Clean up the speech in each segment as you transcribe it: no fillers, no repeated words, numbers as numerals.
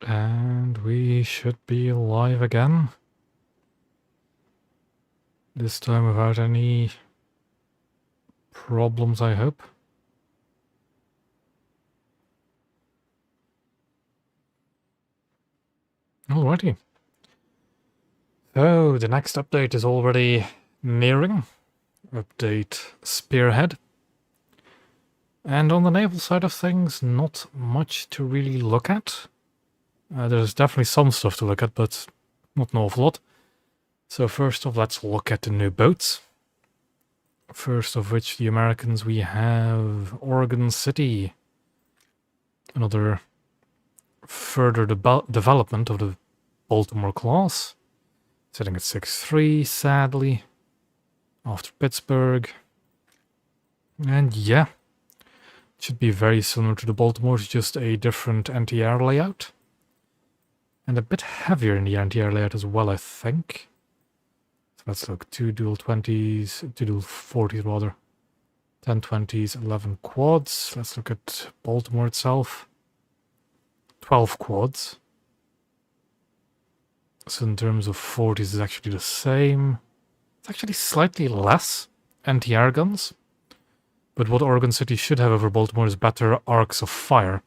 And we should be live again. This time without any problems, I hope. Alrighty. So, the next update is already nearing. Update Spearhead. And on the naval side of things, not much to really look at. There's definitely some stuff to look at, but not an awful lot. So first off, let's look at the new boats. First of which, the Americans, we have Oregon City. Another further development of the Baltimore class. Sitting at 6-3, sadly. After Pittsburgh. And yeah, it should be very similar to the Baltimore, it's just a different anti-air layout. And a bit heavier in the anti-air layout as well, I think. So let's look, 2 dual 20s, 2 dual 40s rather. 10 20s, 11 quads. Let's look at Baltimore itself. 12 quads. So in terms of 40s, it's actually the same. It's actually slightly less anti-air guns. But what Oregon City should have over Baltimore is better arcs of fire.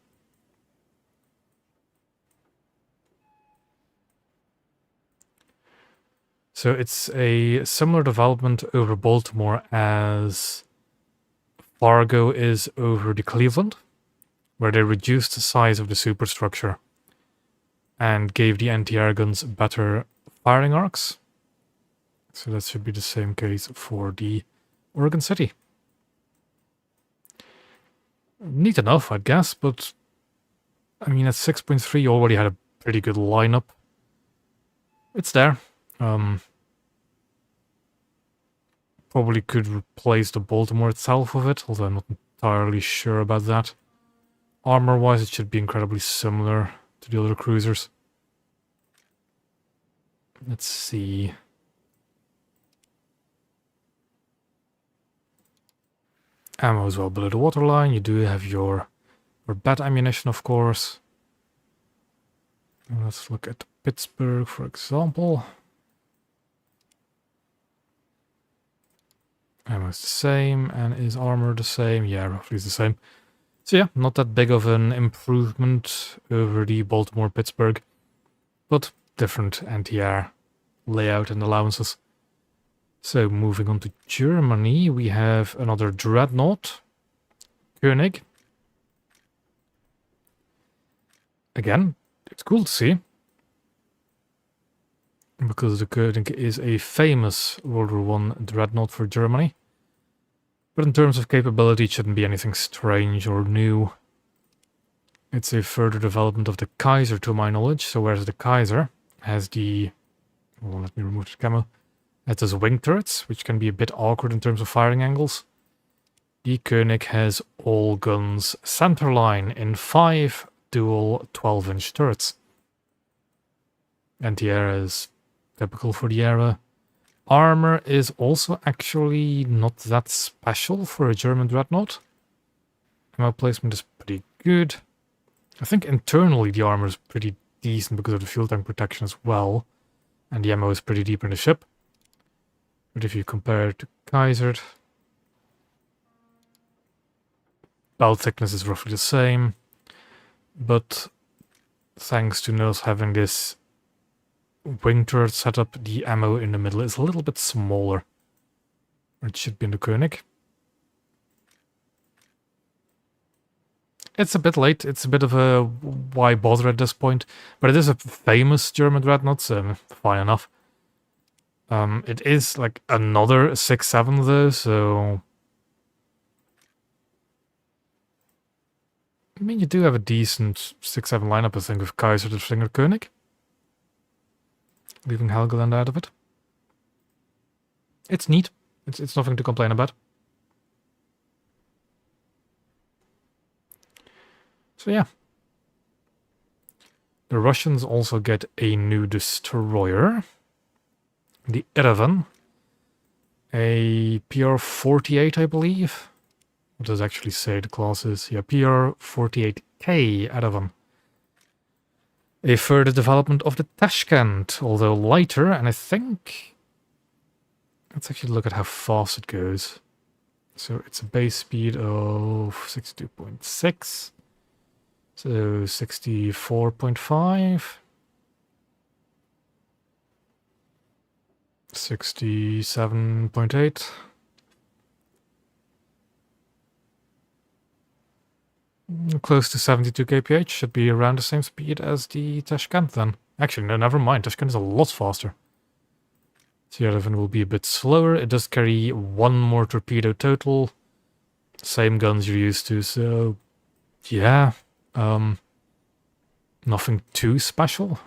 So it's a similar development over Baltimore as Fargo is over the Cleveland, where they reduced the size of the superstructure and gave the anti-air guns better firing arcs. So that should be the same case for the Oregon City. Neat enough, I guess, but I mean, at 6.3 you already had a pretty good lineup. It's there. Probably could replace the Baltimore itself with it, although I'm not entirely sure about that. Armor-wise, it should be incredibly similar to the other cruisers. Let's see. Ammo as well below the waterline. You do have your bat ammunition, of course. And let's look at Pittsburgh, for example. Ammo is the same, and is armor the same? Yeah, roughly the same. So yeah, not that big of an improvement over the Baltimore-Pittsburgh, but different anti-air layout and allowances. So moving on to Germany, we have another Dreadnought, König. Again, it's cool to see, because the König is a famous World War I Dreadnought for Germany. But in terms of capability, it shouldn't be anything strange or new. It's a further development of the Kaiser, to my knowledge. So whereas the Kaiser has the... Well, let me remove the camo. It has wing turrets, which can be a bit awkward in terms of firing angles. The König has all guns centerline in 5 dual 12-inch turrets. Anti-air is typical for the era. Armor is also actually not that special for a German Dreadnought. Ammo placement is pretty good. I think internally the armor is pretty decent because of the fuel tank protection as well. And the ammo is pretty deep in the ship. But if you compare it to Kaiser, belt thickness is roughly the same. But thanks to NOS having this wing turret setup, the ammo in the middle is a little bit smaller. It should be in the König. It's a bit late. It's a bit of a why bother at this point. But it is a famous German Dreadnought, so fine enough. It is like another 6.7 though, so... I mean, you do have a decent 6.7 lineup, I think, with Kaiser, the Stinger, König. Leaving Helgoland out of it. It's neat. It's nothing to complain about. So yeah. The Russians also get a new destroyer. The Erevan. A PR-48, I believe. What does it actually say the class is? Yeah, PR-48K Erevan. A further development of the Tashkent, although lighter, and I think... Let's actually look at how fast it goes. So it's a base speed of 62.6. So 64.5. 67.8. Close to 72 kph, should be around the same speed as the Tashkent then. Actually, no, never mind, Tashkent is a lot faster. So the other one will be a bit slower. It does carry one more torpedo total. Same guns you're used to, so yeah. Nothing too special.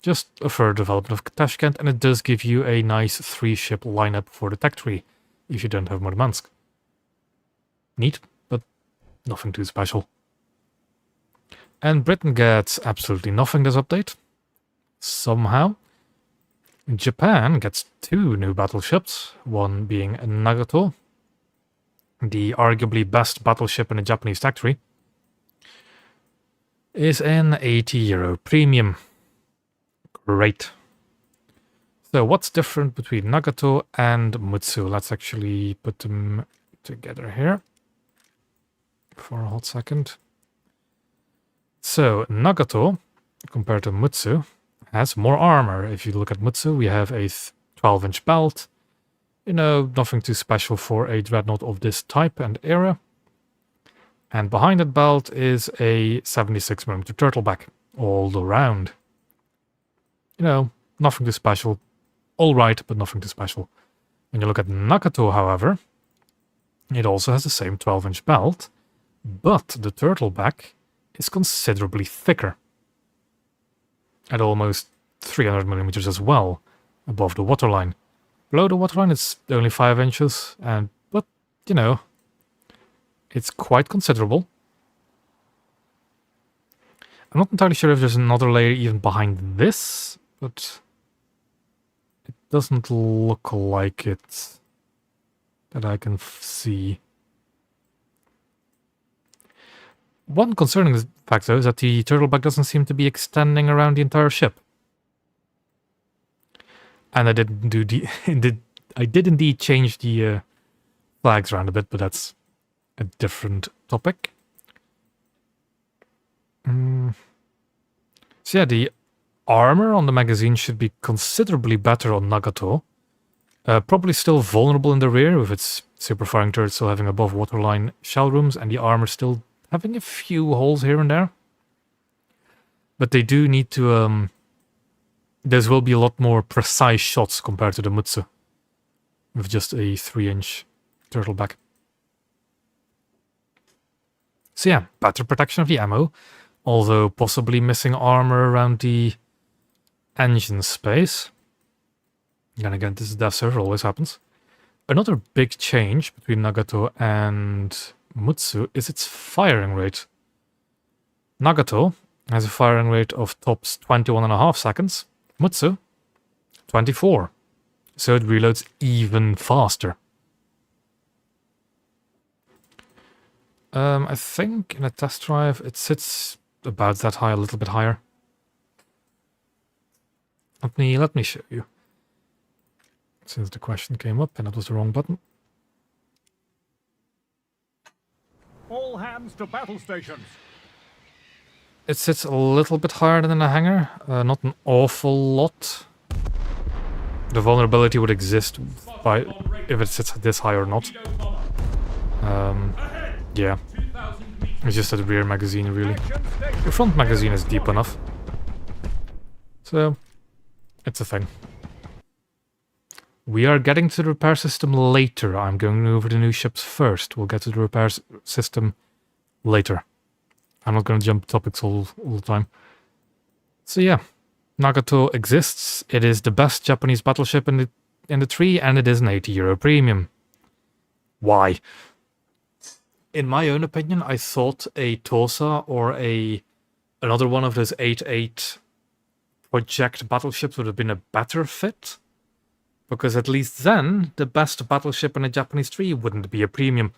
Just a further development of Tashkent, and it does give you a nice 3-ship lineup for the tech tree, if you don't have Murmansk. Neat, but nothing too special. And Britain gets absolutely nothing this update. Somehow. Japan gets 2 new battleships, one being Nagato, the arguably best battleship in the Japanese tech tree, is an €80 premium. Great. So what's different between Nagato and Mutsu? Let's actually put them together here for a hot second. So Nagato, compared to Mutsu, has more armor. If you look at Mutsu, we have a 12-inch belt. You know, nothing too special for a dreadnought of this type and era. And behind that belt is a 76mm turtleback, all around. You know, nothing too special. All right, but nothing too special. When you look at Nagato, however, it also has the same 12-inch belt, but the turtleback is considerably thicker. At almost 300mm as well, above the waterline. Below the waterline it's only 5 inches, but, you know, it's quite considerable. I'm not entirely sure if there's another layer even behind this, but it doesn't look like it that I can see. One concerning fact, though, is that the turtleback doesn't seem to be extending around the entire ship. And I didn't do I did indeed change the flags around a bit, but that's a different topic. So yeah, the armor on the magazine should be considerably better on Nagato. Probably still vulnerable in the rear, with its superfiring turret still having above waterline shell rooms, and the armor still having a few holes here and there. But they do need to... There will be a lot more precise shots compared to the Mutsu, with just a 3-inch turtleback. So yeah, better protection of the ammo, although possibly missing armor around the engine space. And again, this is devserver, always happens. Another big change between Nagato and Mutsu is its firing rate. Nagato has a firing rate of tops 21.5 seconds. Mutsu, 24. So it reloads even faster. I think in a test drive it sits about that high, a little bit higher. Let me show you. Since the question came up and that was the wrong button. All hands to battle stations. It sits a little bit higher than a hangar, not an awful lot. The vulnerability would exist by if it sits this high or not. Yeah. It's just that the rear magazine, really. The front magazine is deep enough. So, it's a thing. We are getting to the repair system later. I'm going over the new ships first. We'll get to the repair system later. I'm not going to jump topics all the time. So yeah, Nagato exists. It is the best Japanese battleship in the tree, and it is an €80 premium. Why? In my own opinion, I thought a Tosa or another one of those 8.8 project battleships would have been a better fit. Because at least then, the best battleship in a Japanese tree wouldn't be a premium.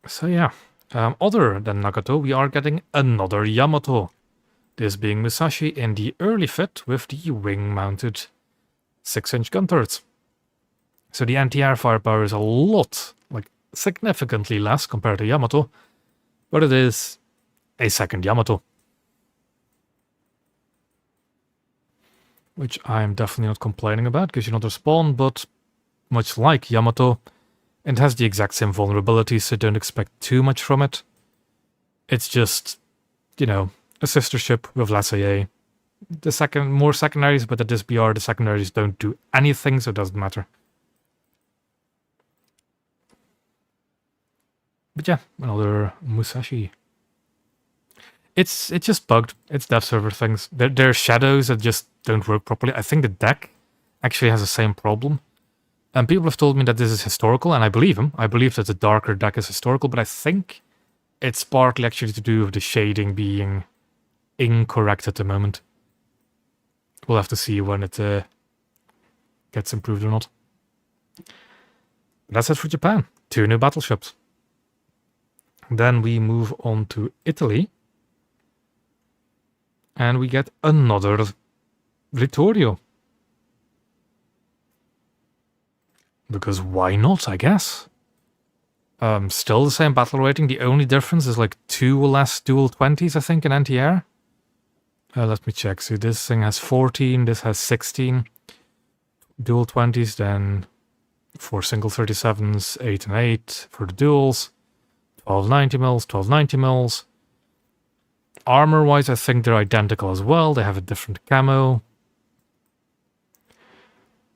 So yeah, Other than Nagato, we are getting another Yamato. This being Musashi in the early fit with the wing-mounted 6-inch gun turrets. So the anti-air firepower is a lot, like significantly less compared to Yamato, but it is a second Yamato. Which I'm definitely not complaining about, gives you another spawn, but much like Yamato, it has the exact same vulnerabilities, so don't expect too much from it. It's just, you know, a sister ship with less AA. More secondaries, but at this BR, the secondaries don't do anything, so it doesn't matter. But yeah, another Musashi. It's just bugged. It's dev server things. There are shadows that just don't work properly. I think the deck actually has the same problem. And people have told me that this is historical, and I believe them. I believe that the darker deck is historical, but I think it's partly actually to do with the shading being incorrect at the moment. We'll have to see when it gets improved or not. That's it for Japan. 2 new battleships. Then we move on to Italy. And we get another Vittorio. Because why not, I guess? Still the same battle rating. The only difference is like 2 less dual 20s, I think, in anti-air. Let me check. So this thing has 14, this has 16 dual 20s, then for single 37s, 8 and 8 for the duals, 12 90 mils, 12 90 mils. Armor-wise, I think they're identical as well. They have a different camo.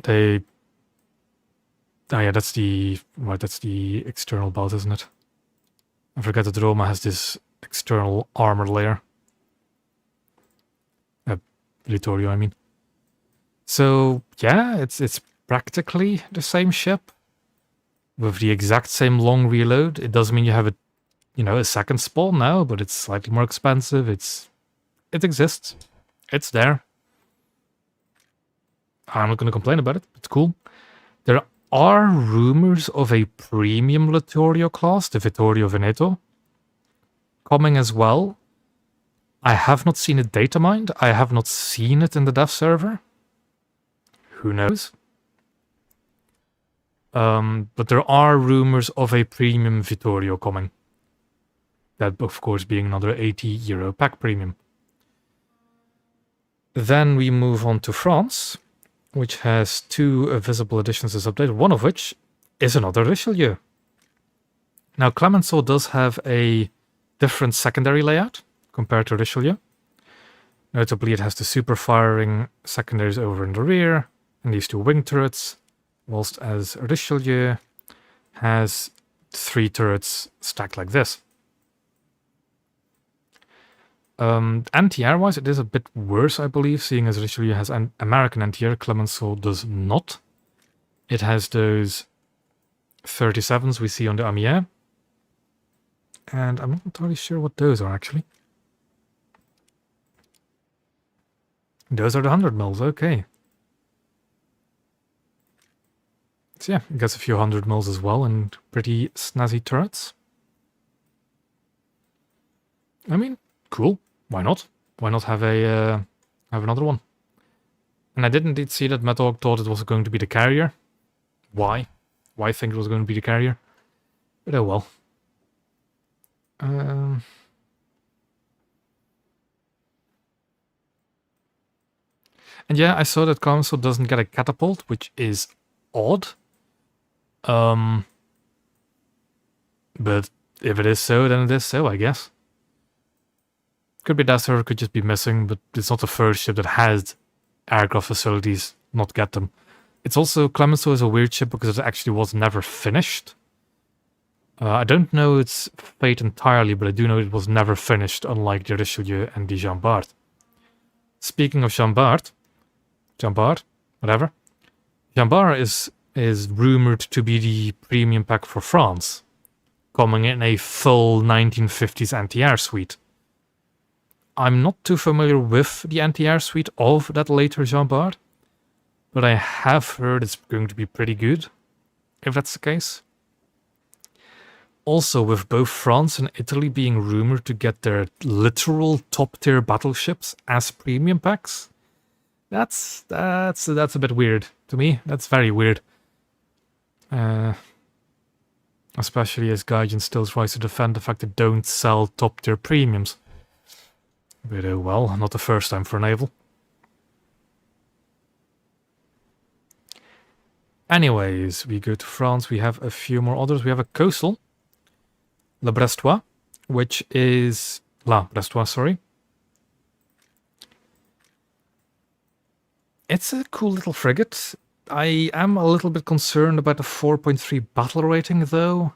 Oh yeah, that's the external belt, isn't it? I forget that Roma has this external armor layer. Vittorio, I mean. So yeah, it's practically the same ship with the exact same long reload. It does mean you have a second spawn now, but it's slightly more expensive. It exists. It's there. I'm not going to complain about it. It's cool. There are rumors of a premium Vittorio class, the Vittorio Veneto, coming as well. I have not seen it datamined. I have not seen it in the dev server. Who knows? But there are rumors of a premium Vittorio coming. That, of course, being another €80 pack premium. Then we move on to France, which has 2 visible additions this update, one of which is another Richelieu. Now, Clemenceau does have a different secondary layout compared to Richelieu. Notably, it has the super firing secondaries over in the rear, and these 2 wing turrets, whilst as Richelieu has 3 turrets stacked like this. Anti-air wise, it is a bit worse, I believe, seeing as Richelieu has an American anti-air, Clemenceau does not. It has those 37s we see on the Amiens. And I'm not entirely sure what those are, actually. Those are the 100 mils, okay. So yeah, it gets a few 100 mils as well, and pretty snazzy turrets. I mean, cool. Why not? Why not have another one? And I did indeed see that Madog thought it was going to be the carrier. Why? Why think it was going to be the carrier? But oh well. And yeah, I saw that Council doesn't get a catapult, which is odd. But if it is so, then it is so, I guess. Could be that server, could just be missing, but it's not the first ship that has aircraft facilities not get them. It's also, Clemenceau is a weird ship because it actually was never finished. I don't know its fate entirely, but I do know it was never finished, unlike the Richelieu and the Jean Bart. Speaking of Jean Bart, whatever. Jean Bart is rumored to be the premium pack for France, coming in a full 1950s anti-air suite. I'm not too familiar with the anti-air suite of that later Jean Bart, but I have heard it's going to be pretty good, if that's the case. also with both France and Italy being rumored to get their literal top-tier battleships as premium packs, that's a bit weird to me. That's very weird. Especially as Gaijin still tries to defend the fact they don't sell top-tier premiums. But well, not the first time for Naval. Anyways, we go to France. We have a few more others. We have a coastal, Le Brestois, which is La Brestois, sorry. It's a cool little frigate. I am a little bit concerned about the 4.3 battle rating, though.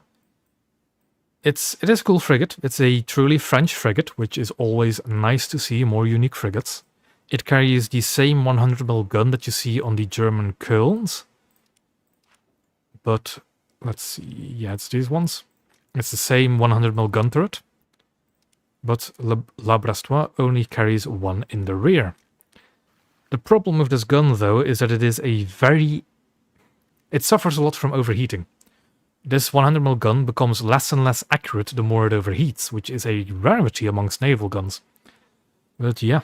It is a cool frigate. It's a truly French frigate, which is always nice to see, more unique frigates. It carries the same 100mm gun that you see on the German Kölns. But, let's see, yeah, it's these ones. It's the same 100mm gun turret. But La Brestois only carries one in the rear. The problem with this gun, though, is that it is it suffers a lot from overheating. This 100mm gun becomes less and less accurate the more it overheats, which is a rarity amongst naval guns. But yeah.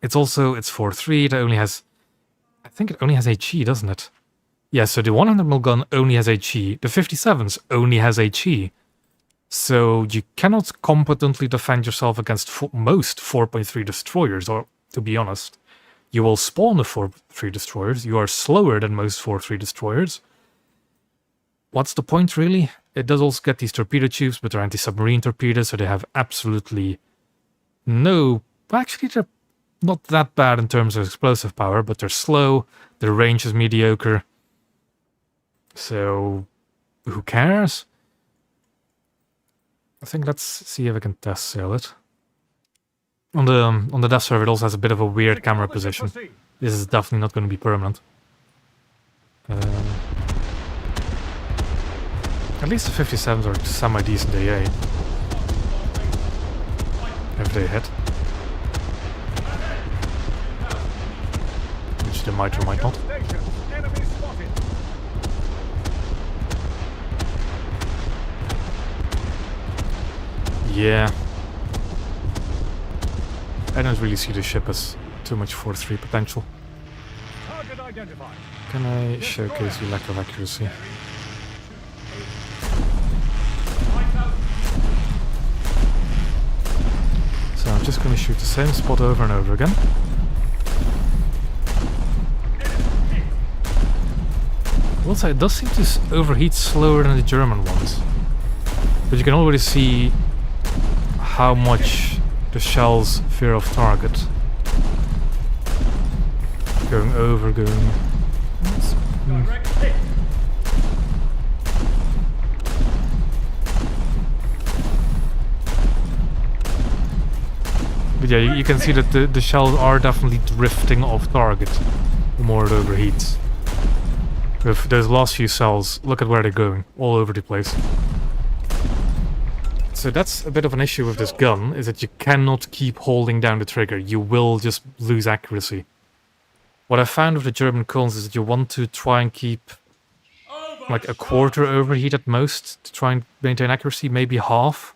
It's 4.3, it only has... I think it only has HE, doesn't it? Yeah, so the 100mm gun only has HE. The 57s only has HE. So you cannot competently defend yourself against most 4.3 destroyers, or, to be honest, you will spawn the 4.3 destroyers. You are slower than most 4.3 destroyers. What's the point, really? It does also get these torpedo tubes, but they're anti-submarine torpedoes, so they have absolutely no... Actually, they're not that bad in terms of explosive power, but they're slow, their range is mediocre. So, who cares? I think let's see if I can test sail it. On the death server, it also has a bit of a weird camera position. This is definitely not going to be permanent. At least the 57s are semi-decent AA. If they hit. Which they might or might not. Yeah. I don't really see the ship as too much 4-3 potential. Can I showcase the lack of accuracy? So I'm just going to shoot the same spot over and over again. I will say it does seem to overheat slower than the German ones. But you can already see how much the shells fear off target. Going over, going... But yeah, you can see that the shells are definitely drifting off target the more it overheats. With those last few cells, look at where they're going, all over the place. So that's a bit of an issue with this gun, is that you cannot keep holding down the trigger. You will just lose accuracy. What I found with the German Kölns is that you want to try and keep like a quarter overheat at most to try and maintain accuracy, maybe half.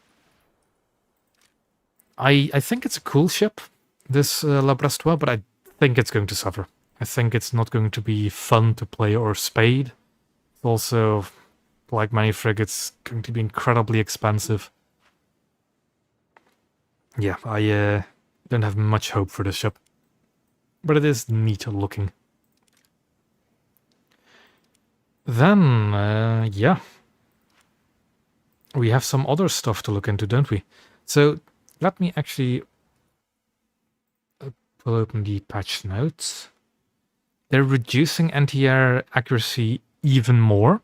I think it's a cool ship, this La Brestois, but I think it's going to suffer. I think it's not going to be fun to play or spade. It's also, like many frigates, going to be incredibly expensive. Yeah, I don't have much hope for this ship. But it is neat looking. Then, yeah. We have some other stuff to look into, don't we? So, let me actually pull open the patch notes. They're reducing anti-air accuracy even more.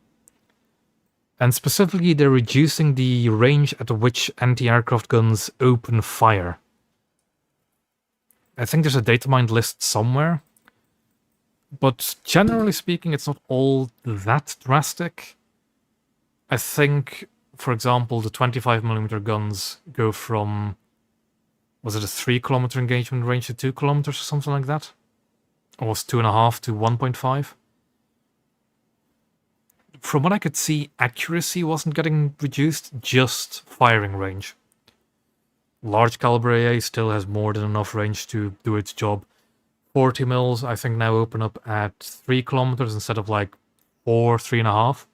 And specifically, they're reducing the range at which anti-aircraft guns open fire. I think there's a Datamined list somewhere. But generally speaking, it's not all that drastic. I think, for example, the 25mm guns go from... Was it a 3km engagement range to 2 kilometers or something like that? Or was 2.5 to 1.5? from what I could see, accuracy wasn't getting reduced, just firing range. Large caliber AA still has more than enough range to do its job. 40 mils, I think, now open up at 3 kilometers instead of like 4, 3.5.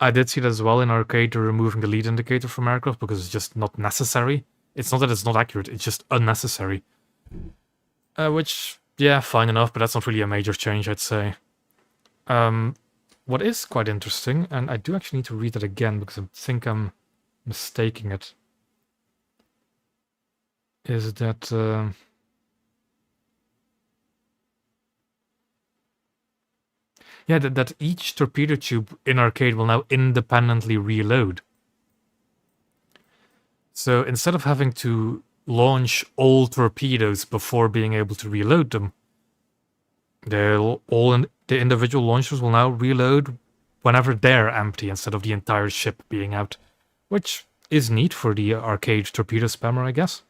I did see that as well in arcade, they're removing the lead indicator from aircraft because it's just not necessary. It's not that it's not accurate, it's just unnecessary. Which, yeah, fine enough, but that's not really a major change, I'd say. What is quite interesting, and I do actually need to read it again because I think I'm mistaking it, is that... yeah, that each torpedo tube in arcade will now independently reload. So instead of having to launch all torpedoes before being able to reload them, the individual launchers will now reload whenever they're empty instead of the entire ship being out, which is neat for the arcade torpedo spammer, I guess.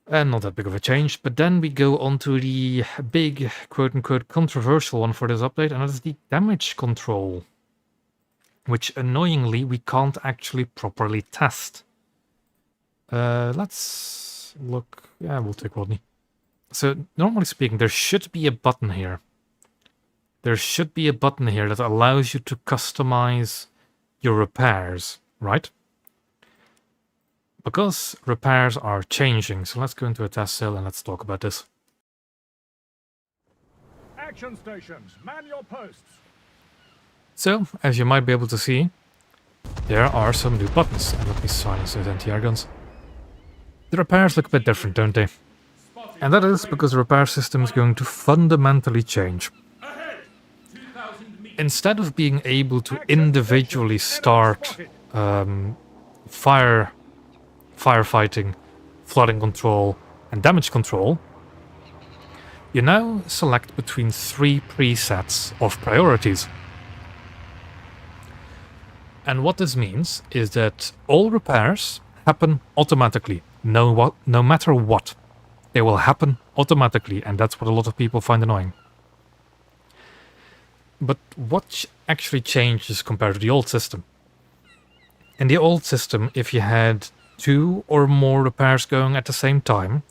And not that big of a change, but then we go on to the big, quote-unquote, controversial one for this update, and that is the damage control, which, annoyingly, we can't actually properly test. Let's look... yeah, we'll take Rodney. So, normally speaking, there should be a button here. There should be a button here that allows you to customize your repairs, right? Because repairs are changing, so let's go into a test cell and let's talk about this. Action stations, man your posts. So, as you might be able to see, there are some new buttons. And let me silence those anti-air guns. The repairs look a bit different, don't they? And that is because the repair system is going to fundamentally change. Instead of being able to individually start firefighting, flooding control, and damage control, you now select between 3 presets of priorities. And what this means is that all repairs happen automatically, no matter what. They will happen automatically, and that's what a lot of people find annoying. But what actually changes compared to the old system? In the old system, if you had 2 or more repairs going at the same time,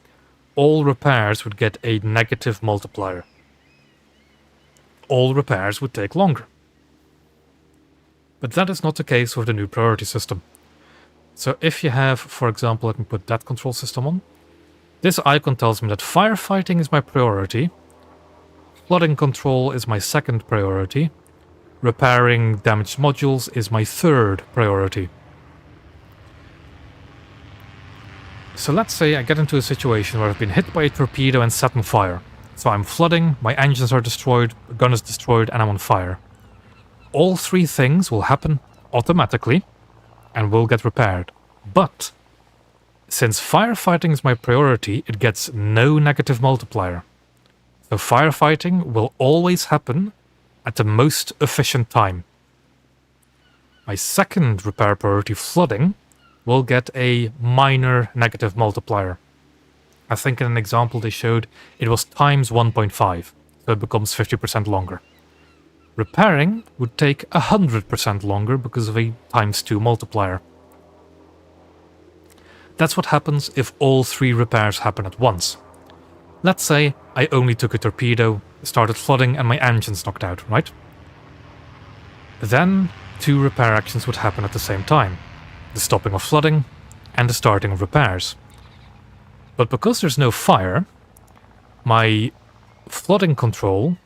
all repairs would get a negative multiplier. All repairs would take longer. But that is not the case with the new priority system. So if you have, for example, let me put that control system on. This icon tells me that firefighting is my priority, flooding control is my second priority, repairing damaged modules is my third priority. So let's say I get into a situation where I've been hit by a torpedo and set on fire. So I'm flooding, my engines are destroyed, the gun is destroyed, and I'm on fire. All 3 things will happen automatically and will get repaired. But since firefighting is my priority, it gets no negative multiplier. So firefighting will always happen at the most efficient time. My second repair priority, flooding, will get a minor negative multiplier. I think in an example they showed it was times 1.5, so it becomes 50% longer. Repairing would take 100% longer because of a times 2 multiplier. That's what happens if all 3 repairs happen at once. Let's say I only took a torpedo, started flooding, and my engine's knocked out, right? Then 2 repair actions would happen at the same time. The stopping of flooding and the starting of repairs. But because there's no fire, my flooding control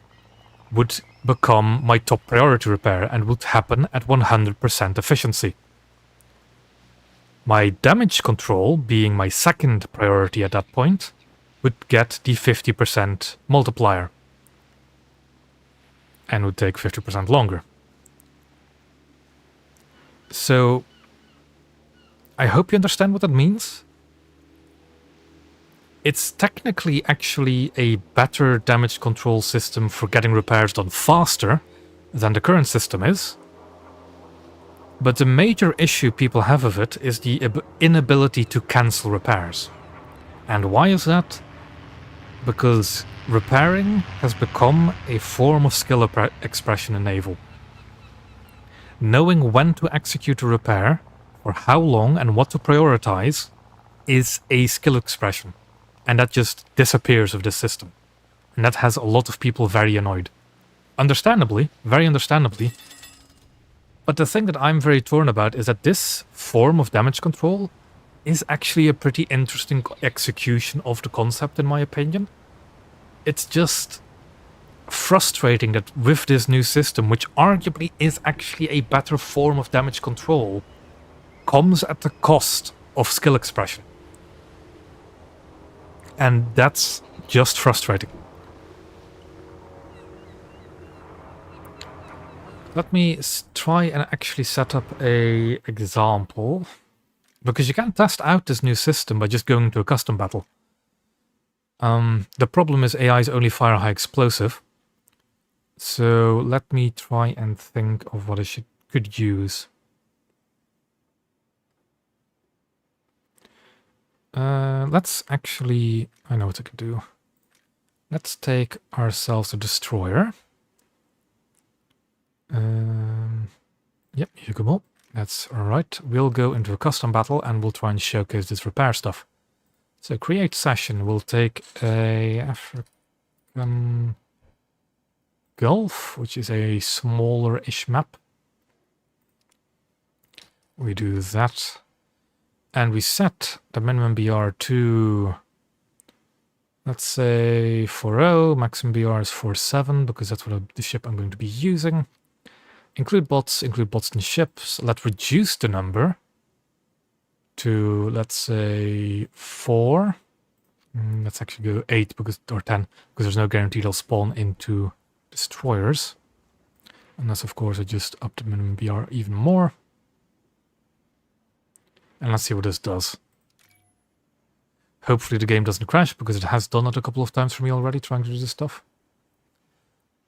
would become my top priority repair and would happen at 100% efficiency. My damage control, being my second priority at that point, would get the 50% multiplier and would take 50% longer. So I hope you understand what that means. It's technically actually a better damage control system for getting repairs done faster than the current system is. But the major issue people have of it is the inability to cancel repairs. And why is that? Because repairing has become a form of skill expression in Naval. Knowing when to execute a repair, for how long, and what to prioritize is a skill expression. And that just disappears of this system. And that has a lot of people very annoyed. Understandably, very understandably. But the thing that I'm very torn about is that this form of damage control is actually a pretty interesting execution of the concept, in my opinion. It's just frustrating that with this new system, which arguably is actually a better form of damage control, comes at the cost of skill expression. And that's just frustrating. Let me try and actually set up a example, because you can test out this new system by just going into a custom battle. The problem is AI's only fire high explosive. So let me try and think of what I could use. Let's actually... I know what I could do. Let's take ourselves a destroyer. Yep, you come up. That's alright. We'll go into a custom battle and we'll try and showcase this repair stuff. So create session. We'll take a African Gulf, which is a smaller-ish map. We do that. And we set the minimum BR to, let's say, 4.0. Maximum BR is 4.7, because that's what the ship I'm going to be using. Include bots in ships. Let's reduce the number to, let's say, 4. Let's actually go 8 or 10, because there's no guarantee they'll spawn into destroyers. Unless, of course, I just up the minimum BR even more. And let's see what this does. Hopefully the game doesn't crash, because it has done it a couple of times for me already, trying to do this stuff.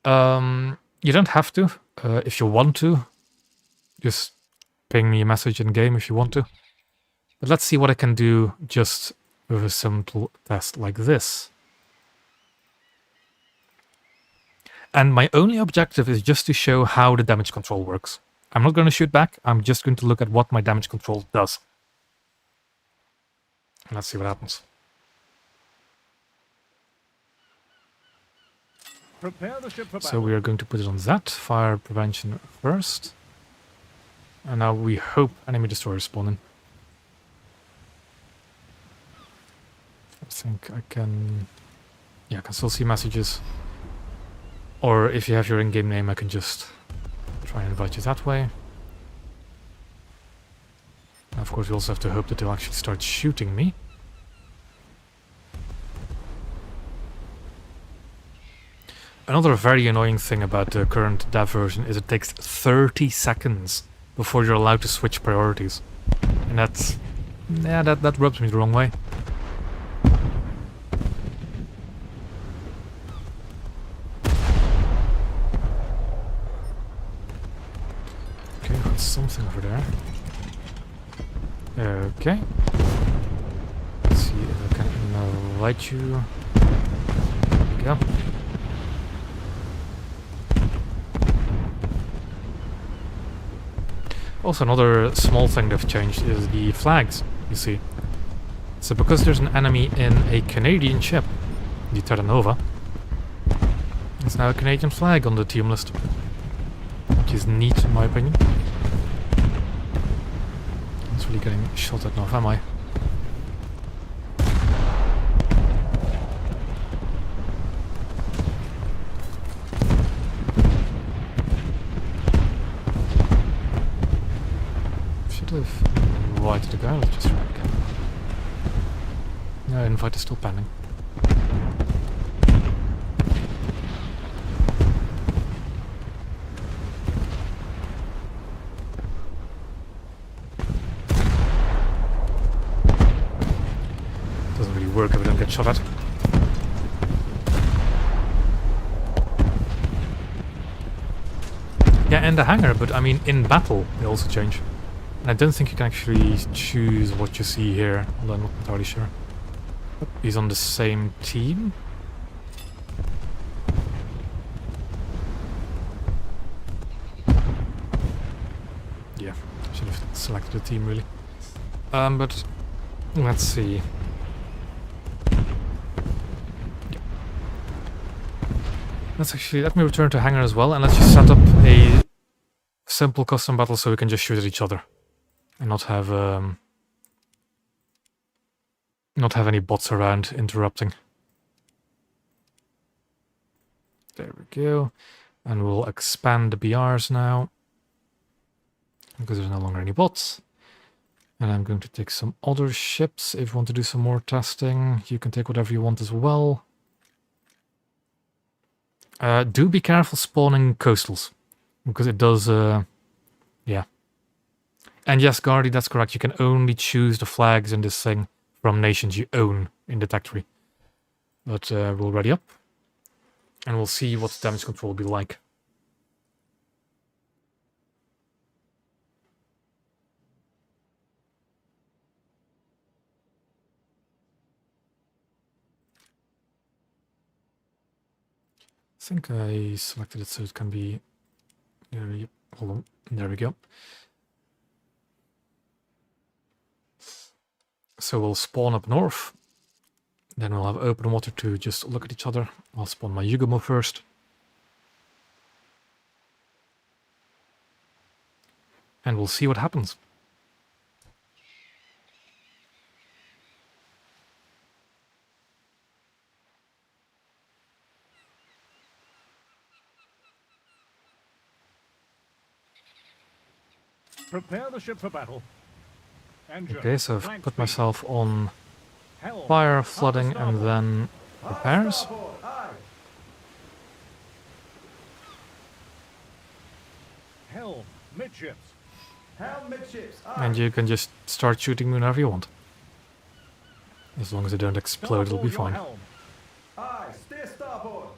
You don't have to. If you want to, just ping me a message in game if you want to. But let's see what I can do just with a simple test like this. And my only objective is just to show how the damage control works. I'm not going to shoot back. I'm just going to look at what my damage control does. And let's see what happens. Prepare the ship for battle. So we are going to put it on that. Fire prevention first. And now we hope enemy destroyers spawn in. I think I can... Yeah, I can still see messages. Or if you have your in-game name, I can just try and invite you that way. And of course, we also have to hope that they'll actually start shooting me. Another very annoying thing about the current dev version is it takes 30 seconds before you're allowed to switch priorities. And that's... yeah, that rubs me the wrong way. Okay, got something over there. Okay. Let's see if I can invite you. There we go. Also, another small thing they've changed is the flags, you see. So because there's an enemy in a Canadian ship, the Terra Nova, there's now a Canadian flag on the team list. Which is neat, in my opinion. It's really getting shot at now, am I? Invited a guy, let's just try again. No, invite is still pending. Doesn't really work if I don't get shot at. Yeah, and the hangar, but I mean, in battle, they also change. And I don't think you can actually choose what you see here, although I'm not entirely sure. He's on the same team. Should have selected a team, really. But let's see. Yeah. Let me return to hangar as well, and let's just set up a simple custom battle so we can just shoot at each other and not have any bots around interrupting. There we go. And we'll expand the BRs now, because there's no longer any bots. And I'm going to take some other ships. If you want to do some more testing, you can take whatever you want as well. Do be careful spawning coastals, because it does, yeah. And yes, Guardy, that's correct. You can only choose the flags in this thing from nations you own in the tech tree. But we'll ready up. And we'll see what damage control will be like. I think I selected it so it can be... hold on, there we go. So we'll spawn up north. Then we'll have open water to just look at each other. I'll spawn my Yugomo first. And we'll see what happens. Prepare the ship for battle. Engine, Okay, so I've flank put speed. myself on Helm, fire, up to flooding, and starboard. then repairs. Helm, midships. Helm midships. And you can just start shooting whenever you want. As long as they don't explode, it'll be Starboard your fine. helm. Aye, steer starboard.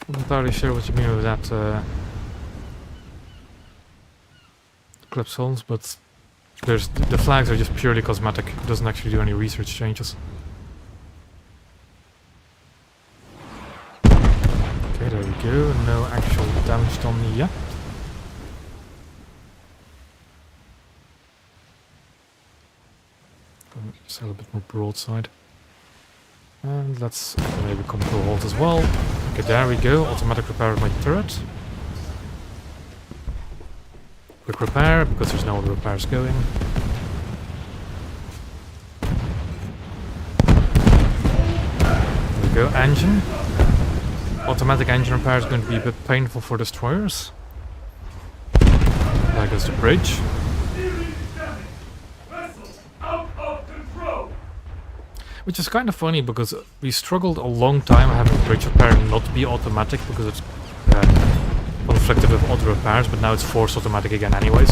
I'm not entirely sure what you mean with that, Clips holes, but the flags are just purely cosmetic. It doesn't actually do any research changes. Okay, there we go. No actual damage done yet. Sail a bit more broadside. And let's maybe come to a halt as well. Okay, there we go. Automatic repair of my turret. Quick repair, because there's no other repairs going. There we go, engine. Automatic engine repair is going to be a bit painful for destroyers. There goes the bridge. Which is kind of funny, because we struggled a long time having bridge repair not be automatic, because it's conflicted with other repairs, but now it's forced automatic again anyways.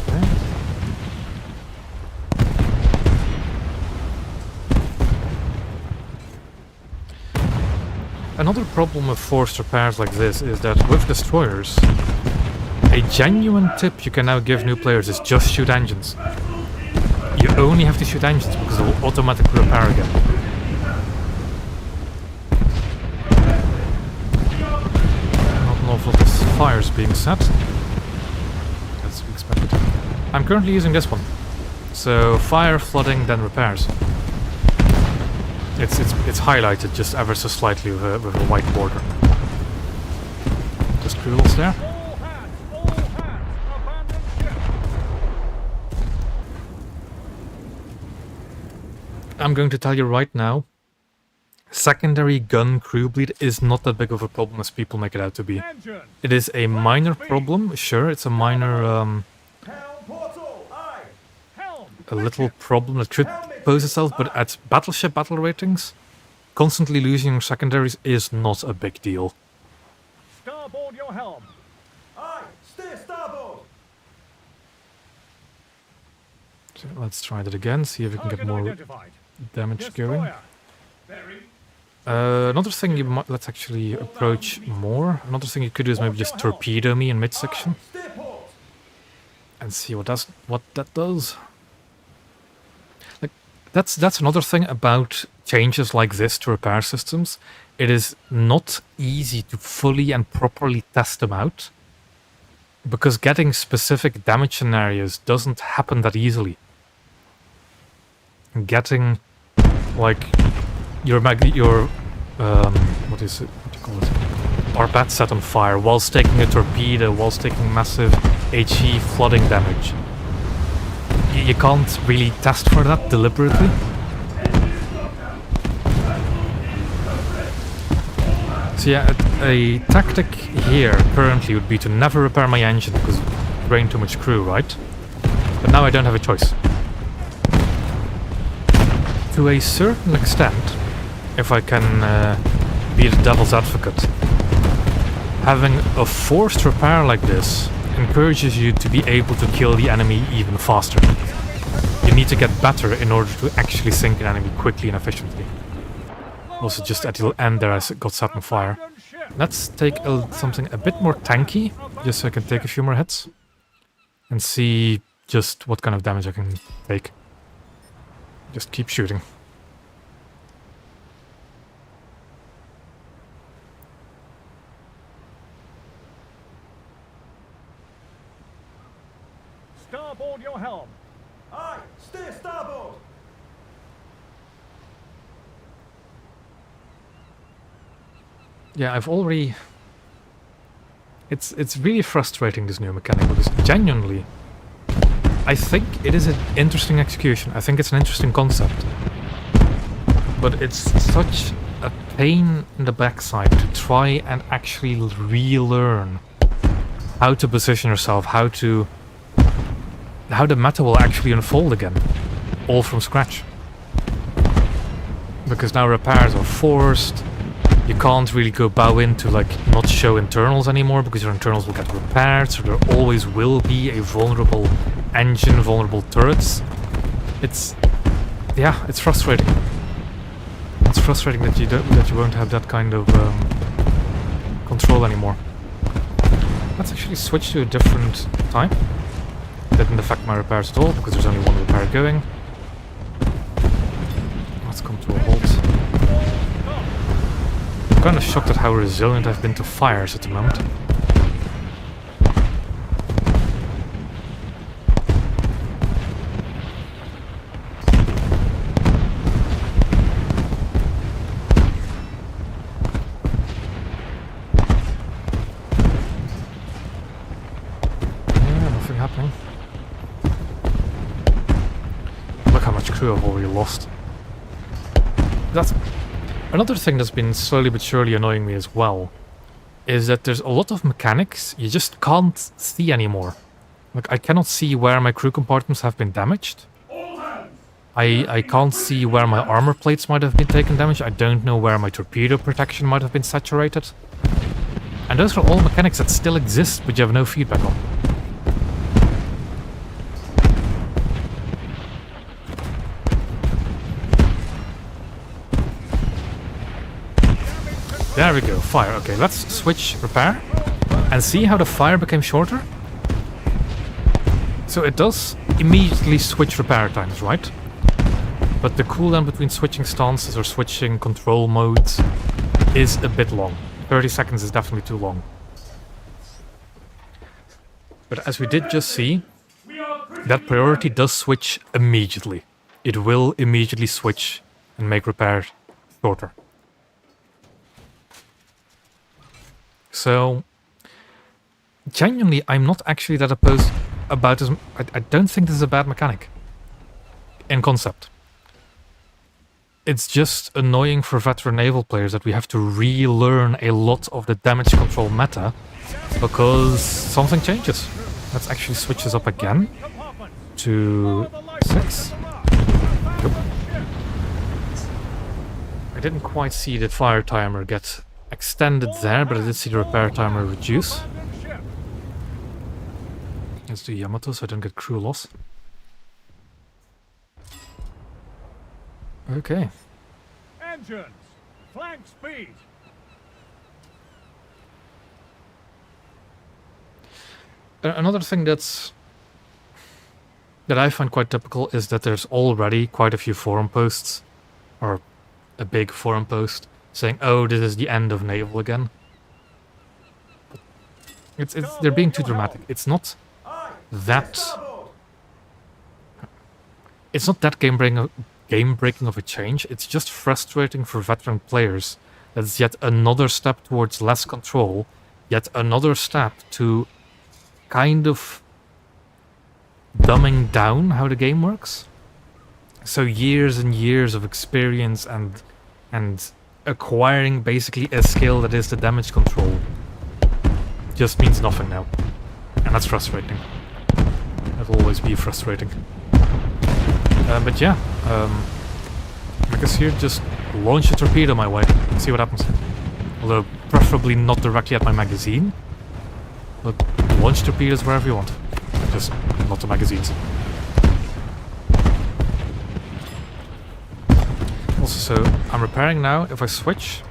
Okay. Another problem with forced repairs like this is that with destroyers, a genuine tip you can now give new players is just shoot engines. You only have to shoot engines because they will automatically repair again. Not an awful lot of fires being set. As we expected. I'm currently using this one. So fire, flooding, then repairs. It's highlighted just ever so slightly with a white border. Just cruels there. I'm going to tell you right now, secondary gun crew bleed is not that big of a problem as people make it out to be. Engine. It is a minor problem, sure, it's a minor, Helm portal. Aye. Helm. a little problem that could pose itself, but at battleship battle ratings, constantly losing your secondaries is not a big deal. Starboard your helm. Aye, steer starboard. So let's try that again, see if we can get Target more identified. damage going. Destroyer. Very. Another thing you might... Let's actually approach more. Another thing you could do is maybe just torpedo me in midsection. Steer port. And see what that does. Like that's another thing about changes like this to repair systems. It is not easy to fully and properly test them out, because getting specific damage scenarios doesn't happen that easily. Getting like your what is it? What do you call it? Arbat set on fire whilst taking a torpedo, whilst taking massive HE flooding damage. You can't really test for that deliberately. So yeah, a tactic here currently would be to never repair my engine because it drained too much crew, right? But now I don't have a choice. To a certain extent, if I can be the devil's advocate, having a forced repair like this encourages you to be able to kill the enemy even faster. You need to get better in order to actually sink an enemy quickly and efficiently. Also, just at the end there I got set on fire. Let's take something a bit more tanky, just so I can take a few more hits. And see just what kind of damage I can take. Just keep shooting. Starboard your helm. Aye, steer starboard. Yeah, I've already... It's really frustrating, this new mechanic, because genuinely, I think it is an interesting execution. I think it's an interesting concept. But it's such a pain in the backside to try and actually relearn how to position yourself, how the meta will actually unfold again, all from scratch. Because now repairs are forced. You can't really go bow into like not show internals anymore because your internals will get repaired, so there always will be a vulnerable engine, vulnerable turrets. It's frustrating. It's frustrating that you won't have that kind of control anymore. Let's actually switch to a different type. Didn't affect my repairs at all because there's only one repair going. Let's come to a halt. I'm kind of shocked at how resilient I've been to fires at the moment. Yeah, nothing happening. Look how much crew I've already lost. That's another thing that's been slowly but surely annoying me as well, is that there's a lot of mechanics you just can't see anymore. Like, I cannot see where my crew compartments have been damaged. I can't see where my armor plates might have been taken damage. I don't know where my torpedo protection might have been saturated. And those are all mechanics that still exist, but you have no feedback on. There we go, fire. Okay, let's switch repair and see how the fire became shorter. So it does immediately switch repair times, right? But the cooldown between switching stances or switching control modes is a bit long. 30 seconds is definitely too long. But as we did just see, that priority does switch immediately. It will immediately switch and make repair shorter. So, genuinely, I'm not actually that opposed about this. I don't think this is a bad mechanic in concept. It's just annoying for veteran naval players that we have to relearn a lot of the damage control meta because something changes. Let's actually switch this up again to 6. Nope. I didn't quite see the fire timer get extended there, but I did see the repair timer reduce. Let's do Yamato so I don't get crew loss. Okay. Engines! Flank speed! Another thing that I find quite typical is that there's already quite a few forum posts, or a big forum post, saying, "Oh, this is the end of Naval again." They're being too dramatic. It's not Aye, steer that starboard. game breaking of a change. It's just frustrating for veteran players. That's yet another step towards less control, yet another step to kind of dumbing down how the game works. So years and years of experience and acquiring basically a skill that is the damage control just means nothing now. And that's frustrating. That'll always be frustrating. But yeah, I guess here just launch a torpedo my way, see what happens. Although preferably not directly at my magazine, but launch torpedoes wherever you want. Just not the magazines. Also, so I'm repairing now. If I switch,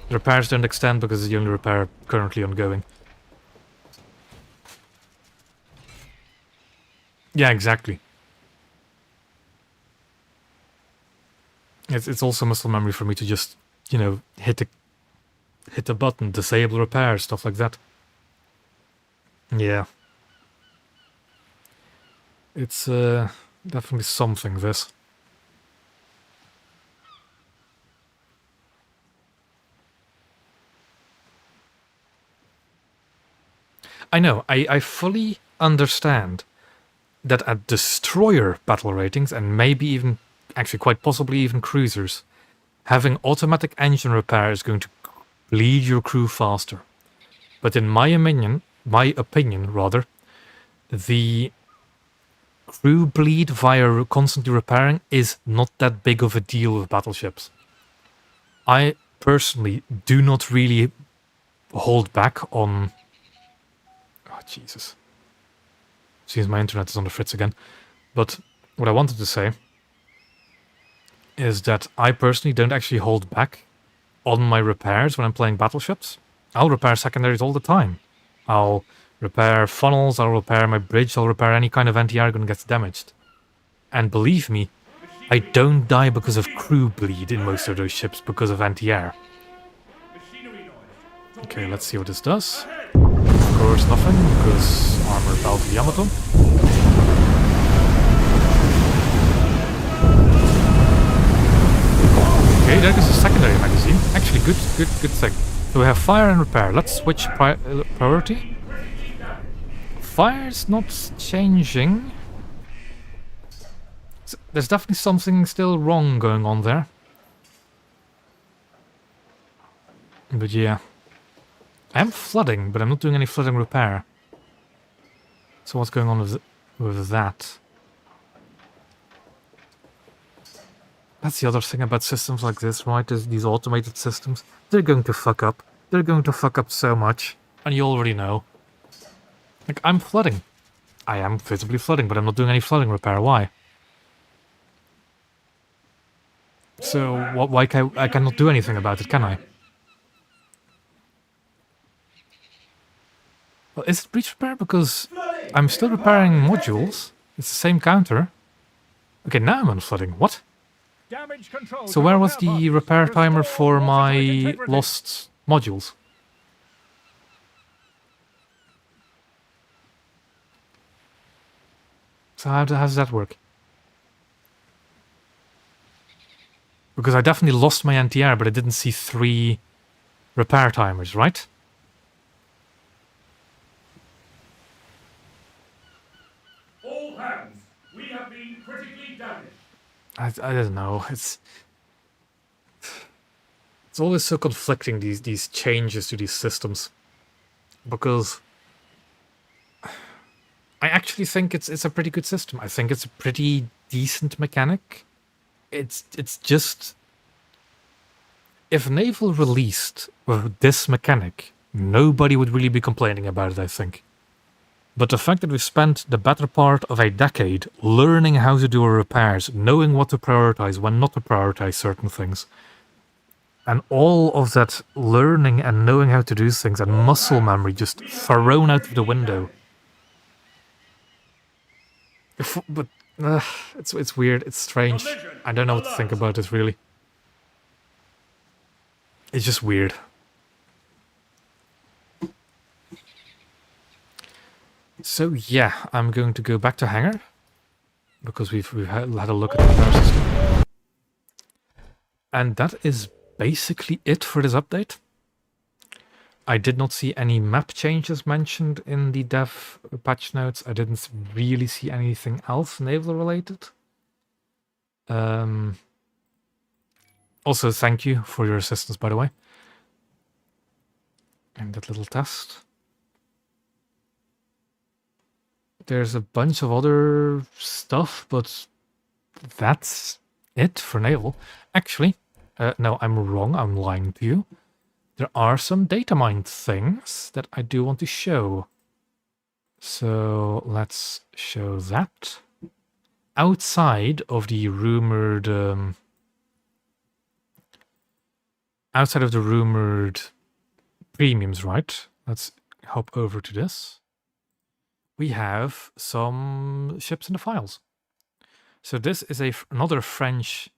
the repairs don't extend because it's the only repair currently ongoing. Yeah, exactly. It's also muscle memory for me to just, you know, hit a button, disable repair, stuff like that. Yeah. It's definitely something, this. I know, I fully understand that at destroyer battle ratings, and maybe even, actually quite possibly even cruisers, having automatic engine repair is going to bleed your crew faster. But in my opinion, the crew bleed via constantly repairing is not that big of a deal with battleships. I personally do not really hold back on... Oh, Jesus. Seems my internet is on the fritz again. But what I wanted to say is that I personally don't actually hold back on my repairs when I'm playing battleships. I'll repair secondaries all the time. I'll repair funnels, I'll repair my bridge, I'll repair any kind of anti-air gun gets damaged. And believe me, I don't die because of crew bleed in most of those ships because of anti-air. Okay, let's see what this does. Of course nothing, because armor fell to Yamato. Okay, there goes a secondary magazine. Actually, good thing. So we have fire and repair. Let's switch priority. Fire's not changing. There's definitely something still wrong going on there. But yeah. I am flooding, but I'm not doing any flooding repair. So what's going on with that? That's the other thing about systems like this, right? Is these automated systems. They're going to fuck up. They're going to fuck up so much. And you already know. Like, I'm flooding. I am visibly flooding, but I'm not doing any flooding repair. Why? So, why I cannot do anything about it, can I? Well, is it breach repair? Because I'm still repairing modules. It's the same counter. Okay, now I'm on flooding. What? Damage control. So where was the repair timer for my lost modules? So how does that work? Because I definitely lost my anti-air, but I didn't see 3 repair timers, right? All hands, we have been critically damaged. I don't know. It's always so conflicting, these changes to these systems, because I actually think it's a pretty good system. I think it's a pretty decent mechanic. It's just, if Naval released with this mechanic, nobody would really be complaining about it, I think. But the fact that we've spent the better part of a decade learning how to do our repairs, knowing what to prioritize, when not to prioritize certain things, and all of that learning and knowing how to do things and muscle memory just thrown out of the window. But it's weird, it's strange. I don't know what to think about it, really. It's just weird. So yeah, I'm going to go back to Hangar, because we've had a look at the repair system. And that is basically it for this update. I did not see any map changes mentioned in the dev patch notes. I didn't really see anything else naval related. Also, thank you for your assistance, by the way. And that little test. There's a bunch of other stuff, but that's it for naval. Actually, no, I'm wrong. I'm lying to you. There are some Datamined things that I do want to show. So let's show that. Outside of the rumored... outside of the rumored premiums, right? Let's hop over to this. We have some ships in the files. So this is another French...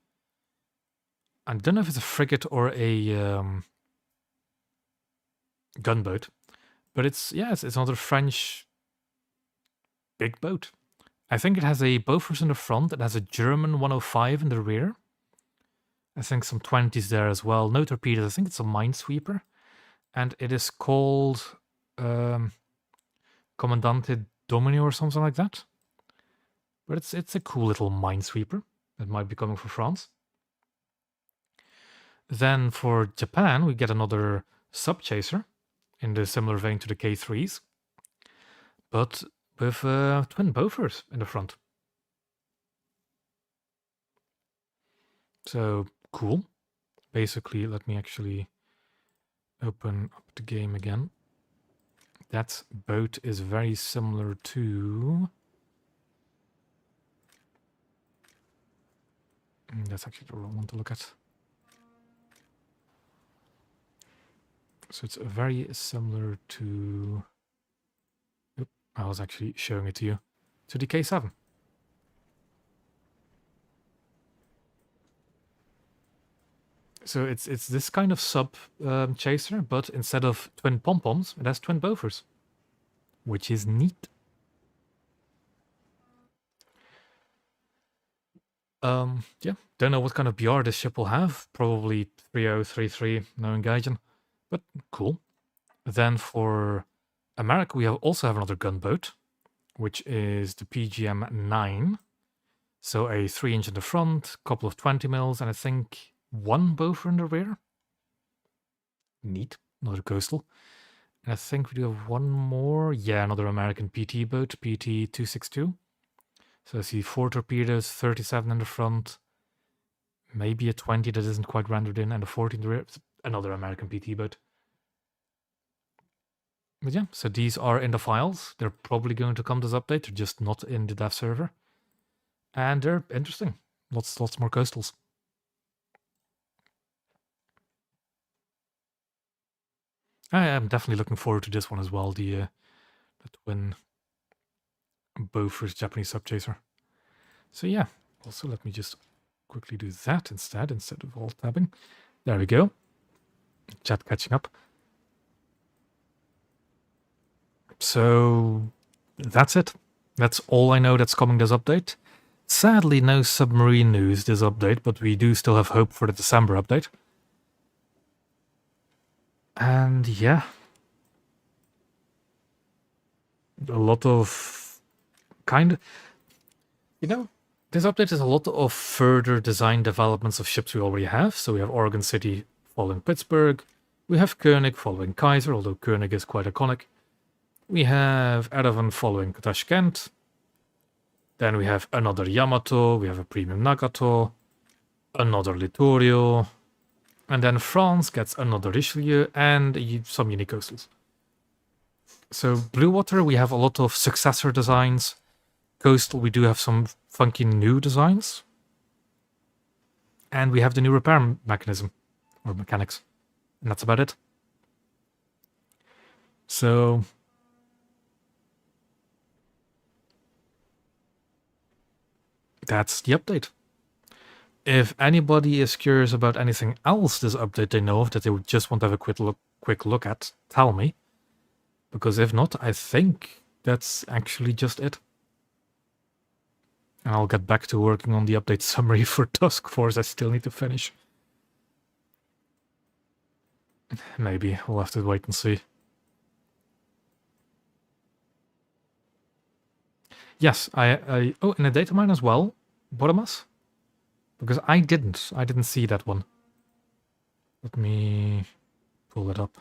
I don't know if it's a frigate or a... gunboat, but it's another French big boat. I think it has a Bofors in the front. It has a German 105 in the rear. I think some 20s there as well. No torpedoes. I think it's a minesweeper, and it is called Commandante Domino or something like that. But it's a cool little minesweeper that might be coming for France. Then for Japan, we get another sub-chaser in the similar vein to the K3s, but with twin Bofors in the front. So cool. Basically, let me actually open up the game again. That boat is very similar to... That's actually the wrong one to look at. So it's very similar to... Oop, I was actually showing it to you. To the K7. So it's this kind of sub chaser, but instead of twin pom-poms, it has twin Bofors. Which is neat. Yeah, don't know what kind of BR this ship will have. Probably 3033, no engaging. But cool. Then for America, we also have another gunboat, which is the PGM-9. So a 3-inch in the front, couple of 20 mils, and I think one Bofor in the rear. Neat. Another coastal. And I think we do have one more. Yeah, another American PT boat, PT-262. So I see 4 torpedoes, 37 in the front, maybe a 20 that isn't quite rendered in, and a 40 in the rear. Another American PT boat. But yeah, so these are in the files. They're probably going to come this update. They're just not in the dev server. And they're interesting. Lots more coastals. I am definitely looking forward to this one as well. The twin Bofors Japanese subchaser. So yeah, also let me just quickly do that instead of alt tabbing. There we go. Chat catching up. So that's it. That's all I know that's coming this update. Sadly, no submarine news this update, but we do still have hope for the December update. And yeah, a lot of kind of, this update is a lot of further design developments of ships we already have. So we have Oregon City following Pittsburgh. We have Koenig following Kaiser, although Koenig is quite iconic. We have Erevan following Tashkent. Then we have another Yamato. We have a premium Nagato. Another Littorio. And then France gets another Richelieu and some unique coastals. So Blue Water, we have a lot of successor designs. Coastal, we do have some funky new designs. And we have the new repair mechanism, or mechanics. And that's about it. So that's the update. If anybody is curious about anything else this update they know of that they would just want to have a quick look at, tell me. Because if not, I think that's actually just it. And I'll get back to working on the update summary for Tusk Force. I still need to finish. Maybe. We'll have to wait and see. Yes, I oh, in a Datamined as well, Bottomus? Because I didn't see that one. Let me pull it up.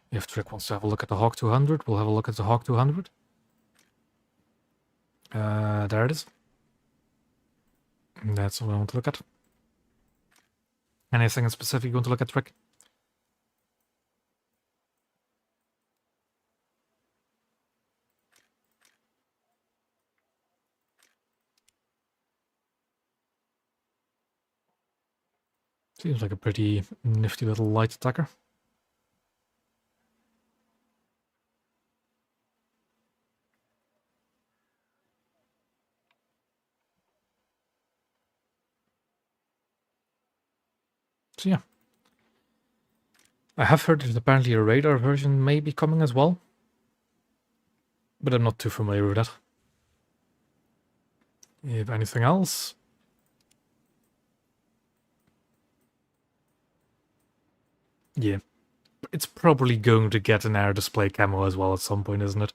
If Trick wants to have a look at the Hawk 200, we'll have a look at the Hawk 200. There it is. That's what I want to look at. Anything in specific you want to look at, Trick? Seems like a pretty nifty little light attacker. So yeah. I have heard that apparently a radar version may be coming as well. But I'm not too familiar with that. If anything else... Yeah. It's probably going to get an air display camo as well at some point, isn't it?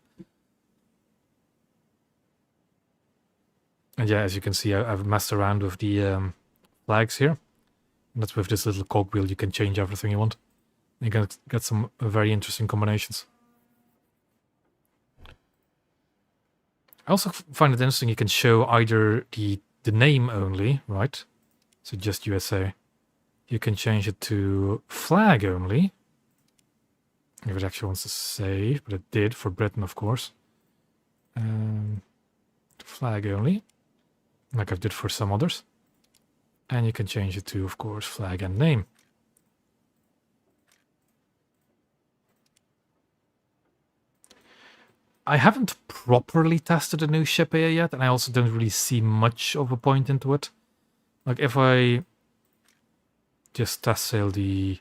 And yeah, as you can see, I've messed around with the flags here. And that's with this little cogwheel, you can change everything you want. You can get some very interesting combinations. I also find it interesting you can show either the name only, right? So just USA. You can change it to flag only. If it actually wants to save, but it did for Britain, of course. Flag only, like I did for some others. And you can change it to, of course, flag and name. I haven't properly tested the new ship here yet, and I also don't really see much of a point into it. Like, if I just test sail the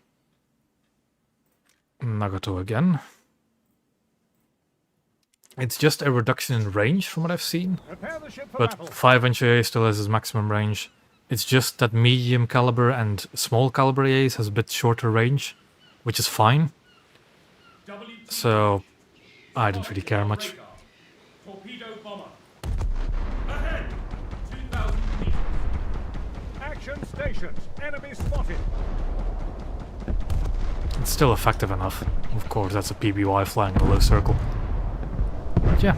Nagato again, it's just a reduction in range from what I've seen. But 5-inch AA still has its maximum range. It's just that medium caliber and small caliber AAs has a bit shorter range, which is fine. So I don't really care much. Torpedo bomber. Ahead! 2,000 meters. Action stations. Enemy spotted. It's still effective enough. Of course, that's a PBY flying in a low circle. But yeah.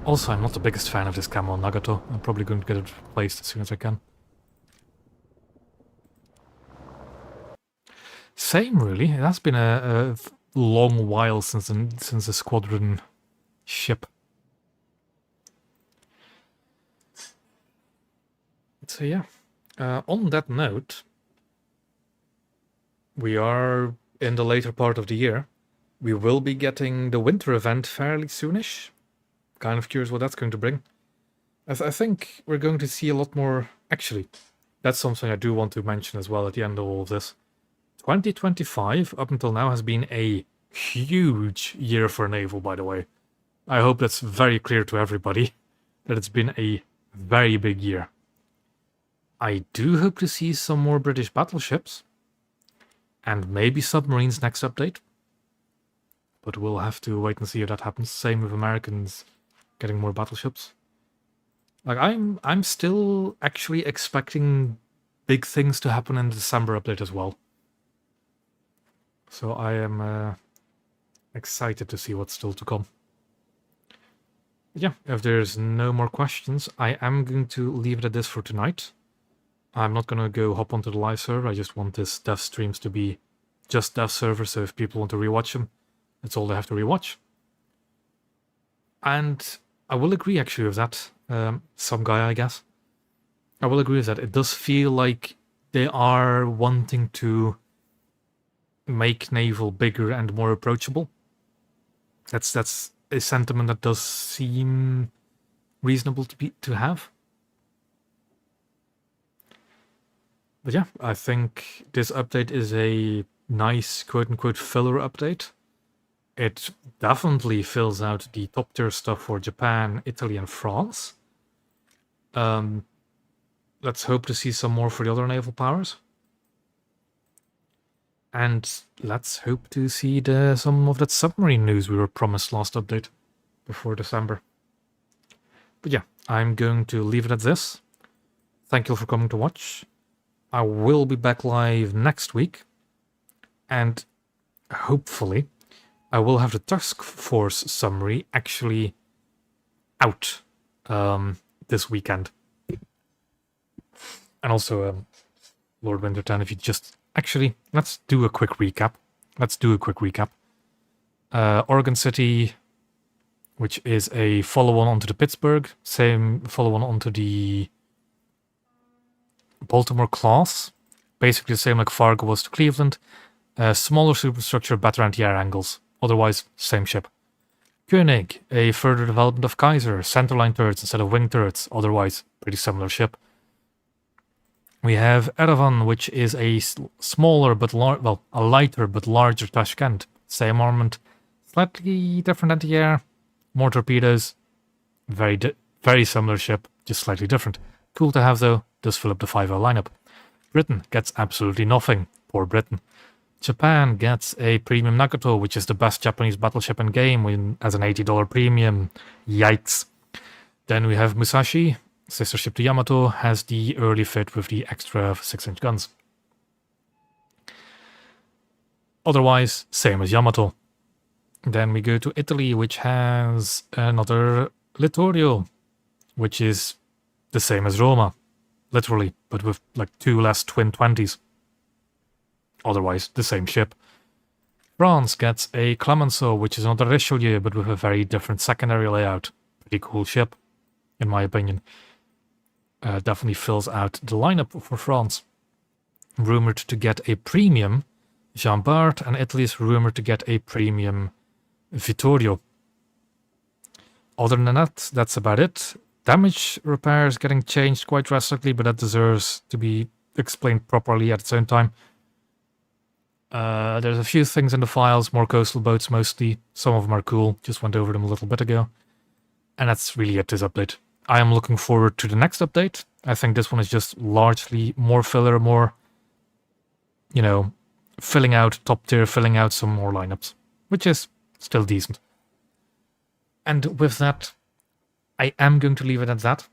Also, I'm not the biggest fan of this camo on Nagato. I'm probably going to get it replaced as soon as I can. Same, really. It has been a long while since the squadron ship. So yeah. On that note, we are in the later part of the year. We will be getting the winter event fairly soonish. Kind of curious what that's going to bring. I think we're going to see a lot more... Actually, that's something I do want to mention as well at the end of all of this. 2025, up until now, has been a huge year for Naval, by the way. I hope that's very clear to everybody, that it's been a very big year. I do hope to see some more British battleships, and maybe submarines next update. But we'll have to wait and see if that happens. Same with Americans getting more battleships. Like, I'm still actually expecting big things to happen in the December update as well. So I am excited to see what's still to come. But yeah, if there's no more questions, I am going to leave it at this for tonight. I'm not gonna go hop onto the live server. I just want this dev streams to be just dev server, so if people want to rewatch them, that's all they have to rewatch. And I will agree actually with that. Some guy, I guess. I will agree with that. It does feel like they are wanting to make Naval bigger and more approachable. That's a sentiment that does seem reasonable to have. But yeah, I think this update is a nice quote-unquote filler update. It definitely fills out the top tier stuff for Japan, Italy, and France. Let's hope to see some more for the other naval powers. And let's hope to see some of that submarine news we were promised last update before December. But yeah, I'm going to leave it at this. Thank you all for coming to watch. I will be back live next week. And hopefully I will have the Tusk Force summary actually out this weekend. And also, Lord Wintertown, if you just... Actually, let's do a quick recap. Oregon City, which is a follow-on onto the Pittsburgh. Same follow-on onto the Baltimore class. Basically the same like Fargo was to Cleveland. Smaller superstructure, better anti-air angles. Otherwise, same ship. Koenig, a further development of Kaiser. Centerline turrets instead of wing turrets. Otherwise, pretty similar ship. We have Erevan, which is a smaller but a lighter but larger Tashkent. Same armament, slightly different anti-air, more torpedoes. Very similar ship, just slightly different. Cool to have though, does fill up the 5-0 lineup. Britain gets absolutely nothing. Poor Britain. Japan gets a premium Nagato, which is the best Japanese battleship in game, as an $80 premium. Yikes. Then we have Musashi. Sister ship to Yamato, has the early fit with the extra 6-inch guns. Otherwise, same as Yamato. Then we go to Italy, which has another Littorio, which is the same as Roma, literally, but with like 2 less twin 20s. Otherwise, the same ship. France gets a Clemenceau, which is another Richelieu, but with a very different secondary layout. Pretty cool ship, in my opinion. Definitely fills out the lineup for France. Rumored to get a premium Jean Bart, and Italy is rumored to get a premium Vittorio. Other than that, that's about it. Damage repair is getting changed quite drastically, but that deserves to be explained properly at its own time. There's a few things in the files, more coastal boats mostly. Some of them are cool, just went over them a little bit ago. And that's really it, this update. I am looking forward to the next update. I think this one is just largely more filler, more, you know, filling out top tier, filling out some more lineups, which is still decent. And with that, I am going to leave it at that.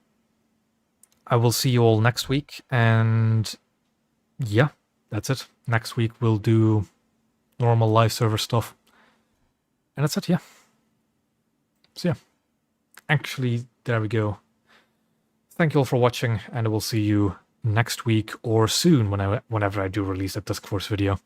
I will see you all next week, and yeah, that's it. Next week we'll do normal live server stuff. And that's it, yeah. So yeah, actually, there we go. Thank you all for watching, and I will see you next week or soon whenever I do release a Tusk Force video.